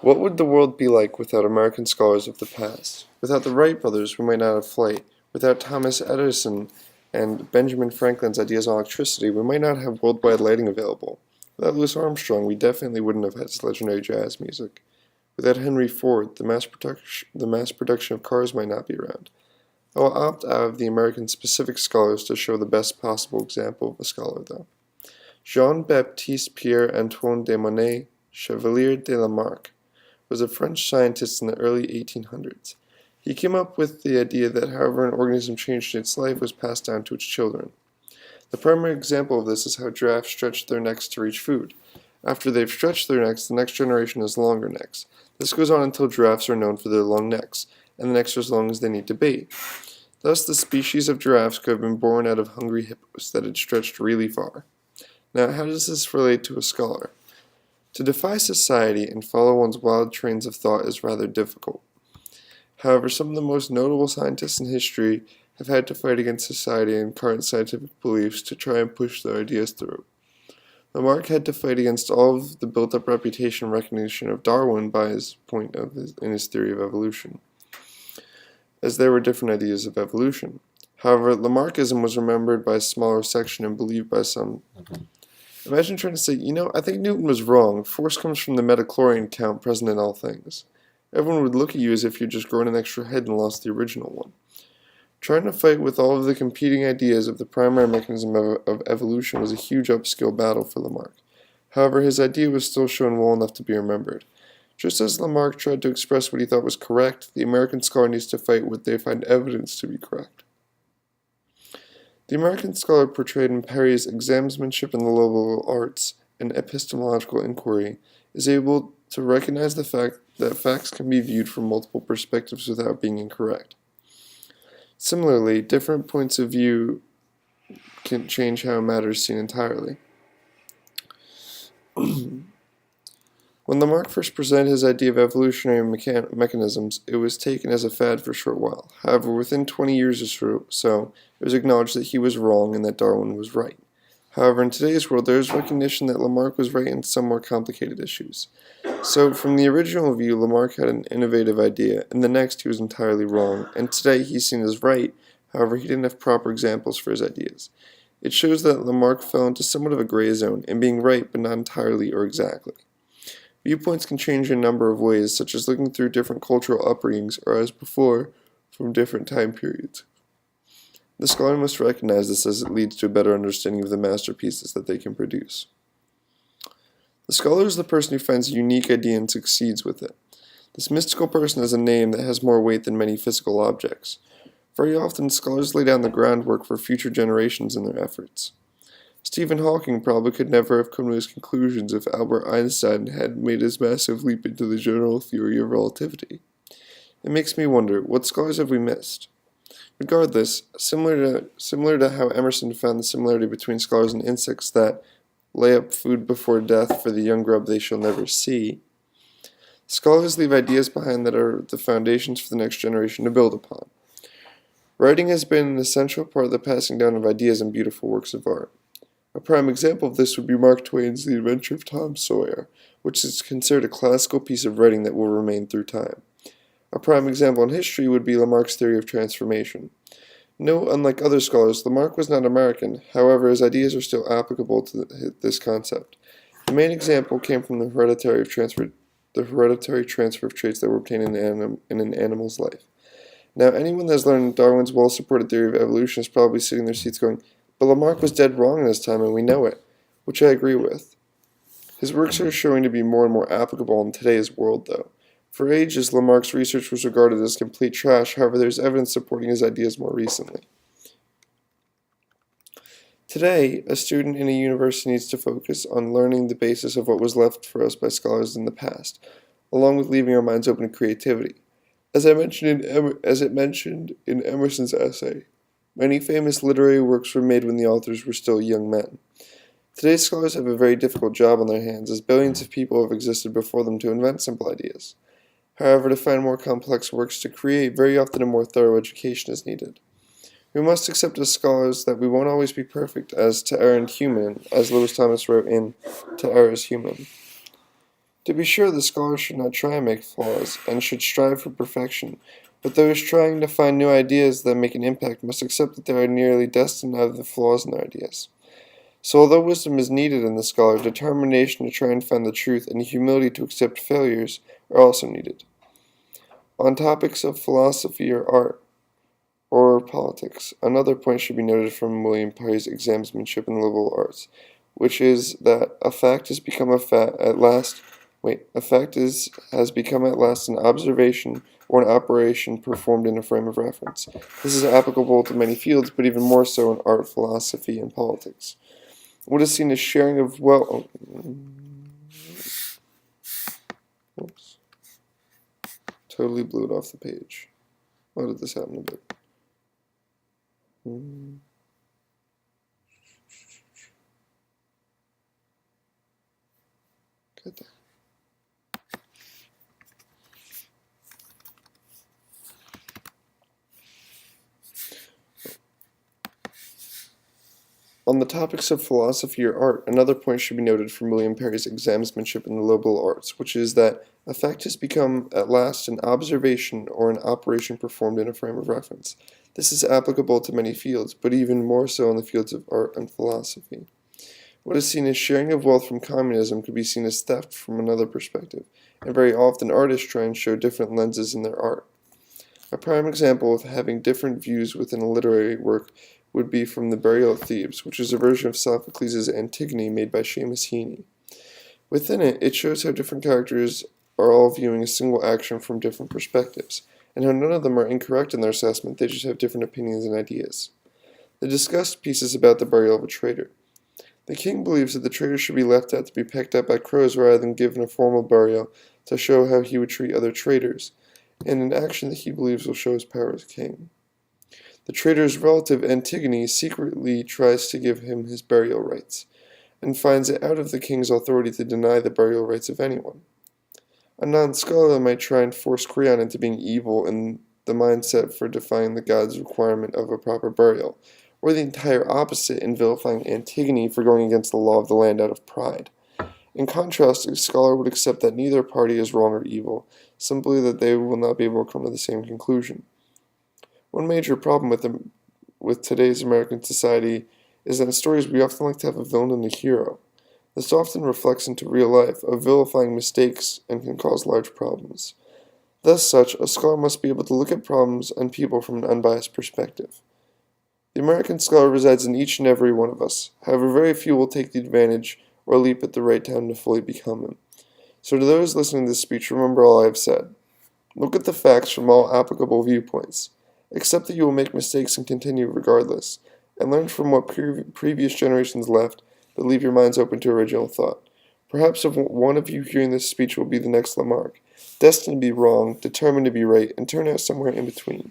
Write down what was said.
What would the world be like without American scholars of the past? Without the Wright brothers, we might not have flight. Without Thomas Edison and Benjamin Franklin's ideas on electricity, we might not have worldwide lighting available. Without Louis Armstrong, we definitely wouldn't have had his legendary jazz music. Without Henry Ford, the mass production of cars might not be around. I will opt out of the American-specific scholars to show the best possible example of a scholar, though. Jean-Baptiste Pierre-Antoine de Monet, Chevalier de Lamarck, was a French scientist in the early 1800s. He came up with the idea that however an organism changed in its life was passed down to its children. The primary example of this is how giraffes stretch their necks to reach food. After they've stretched their necks, the next generation has longer necks. This goes on until giraffes are known for their long necks, and the necks are as long as they need to be. Thus, the species of giraffes could have been born out of hungry hippos that had stretched really far. Now, how does this relate to a scholar? To defy society and follow one's wild trains of thought is rather difficult. However, some of the most notable scientists in history have had to fight against society and current scientific beliefs to try and push their ideas through. Lamarck had to fight against all of the built-up reputation and recognition of Darwin by his point in his theory of evolution, as there were different ideas of evolution. However, Lamarckism was remembered by a smaller section and believed by some. Imagine trying to say, I think Newton was wrong. Force comes from the metachlorian count present in all things. Everyone would look at you as if you'd just grown an extra head and lost the original one. Trying to fight with all of the competing ideas of the primary mechanism of evolution was a huge upskill battle for Lamarck. However, his idea was still shown well enough to be remembered. Just as Lamarck tried to express what he thought was correct, the American scholar needs to fight what they find evidence to be correct. The American scholar portrayed in Perry's Examensmanship in the Liberal Arts and Epistemological Inquiry is able to recognize the fact that facts can be viewed from multiple perspectives without being incorrect. Similarly, different points of view can change how a matter is seen entirely. When Lamarck first presented his idea of evolutionary mechanisms, it was taken as a fad for a short while. However, within 20 years or so, it was acknowledged that he was wrong and that Darwin was right. However, in today's world, there is recognition that Lamarck was right in some more complicated issues. So, from the original view, Lamarck had an innovative idea, and the next he was entirely wrong, and today he's seen as right, however, he didn't have proper examples for his ideas. It shows that Lamarck fell into somewhat of a gray zone, in being right but not entirely or exactly. Viewpoints can change in a number of ways, such as looking through different cultural upbringings, or as before, from different time periods. The scholar must recognize this as it leads to a better understanding of the masterpieces that they can produce. The scholar is the person who finds a unique idea and succeeds with it. This mystical person has a name that has more weight than many physical objects. Very often, scholars lay down the groundwork for future generations in their efforts. Stephen Hawking probably could never have come to his conclusions if Albert Einstein had made his massive leap into the general theory of relativity. It makes me wonder, what scholars have we missed? Regardless, similar to how Emerson found the similarity between scholars and insects that lay up food before death for the young grub they shall never see, scholars leave ideas behind that are the foundations for the next generation to build upon. Writing has been an essential part of the passing down of ideas and beautiful works of art. A prime example of this would be Mark Twain's The Adventure of Tom Sawyer, which is considered a classical piece of writing that will remain through time. A prime example in history would be Lamarck's theory of transformation. No, unlike other scholars, Lamarck was not American, however his ideas are still applicable to this concept. The main example came from the hereditary transfer of traits that were obtained in an animal's life. Now, anyone that has learned Darwin's well-supported theory of evolution is probably sitting in their seats going, but Lamarck was dead wrong in his time and we know it, which I agree with. His works are showing to be more and more applicable in today's world, though. For ages, Lamarck's research was regarded as complete trash, however there is evidence supporting his ideas more recently. Today, a student in a university needs to focus on learning the basis of what was left for us by scholars in the past, along with leaving our minds open to creativity. As it mentioned in Emerson's essay, many famous literary works were made when the authors were still young men. Today's scholars have a very difficult job on their hands, as billions of people have existed before them to invent simple ideas. However, to find more complex works to create, very often a more thorough education is needed. We must accept as scholars that we won't always be perfect, as to err and human, as Lewis Thomas wrote in To Err is Human. To be sure, the scholar should not try and make flaws, and should strive for perfection, but those trying to find new ideas that make an impact must accept that they are nearly destined to have the flaws in their ideas. So although wisdom is needed in the scholar, determination to try and find the truth and humility to accept failures are also needed. On topics of philosophy or art, or politics, another point should be noted from William Perry's Examsmanship in the Liberal Arts, which is that a fact has become has become at last an observation or an operation performed in a frame of reference. This is applicable to many fields, but even more so in art, philosophy, and politics. What is seen as sharing of wealth. Oops. Totally blew it off the page. Why did this happen a bit? Good there. On the topics of philosophy or art, another point should be noted from William Perry's Examsmanship in the Liberal Arts, which is that a fact has become at last an observation or an operation performed in a frame of reference. This is applicable to many fields, but even more so in the fields of art and philosophy. What is seen as sharing of wealth from communism could be seen as theft from another perspective, and very often artists try and show different lenses in their art. A prime example of having different views within a literary work would be from The Burial of Thebes, which is a version of Sophocles' Antigone made by Seamus Heaney. Within it, it shows how different characters are all viewing a single action from different perspectives, and how none of them are incorrect in their assessment, they just have different opinions and ideas. The discussed piece is about the burial of a traitor. The king believes that the traitor should be left out to be pecked at by crows rather than given a formal burial to show how he would treat other traitors, and an action that he believes will show his power as king. The traitor's relative Antigone secretly tries to give him his burial rites, and finds it out of the king's authority to deny the burial rites of anyone. A non-scholar might try and force Creon into being evil in the mindset for defying the god's requirement of a proper burial, or the entire opposite in vilifying Antigone for going against the law of the land out of pride. In contrast, a scholar would accept that neither party is wrong or evil, simply that they will not be able to come to the same conclusion. One major problem with today's American society is that in stories we often like to have a villain and a hero. This often reflects into real life of vilifying mistakes and can cause large problems. Thus such, a scholar must be able to look at problems and people from an unbiased perspective. The American scholar resides in each and every one of us. However, very few will take the advantage or leap at the right time to fully become him. So to those listening to this speech, remember all I have said. Look at the facts from all applicable viewpoints. Accept that you will make mistakes and continue regardless, and learn from what previous generations left, but leave your minds open to original thought. Perhaps one of you hearing this speech will be the next Lamarck, destined to be wrong, determined to be right, and turn out somewhere in between.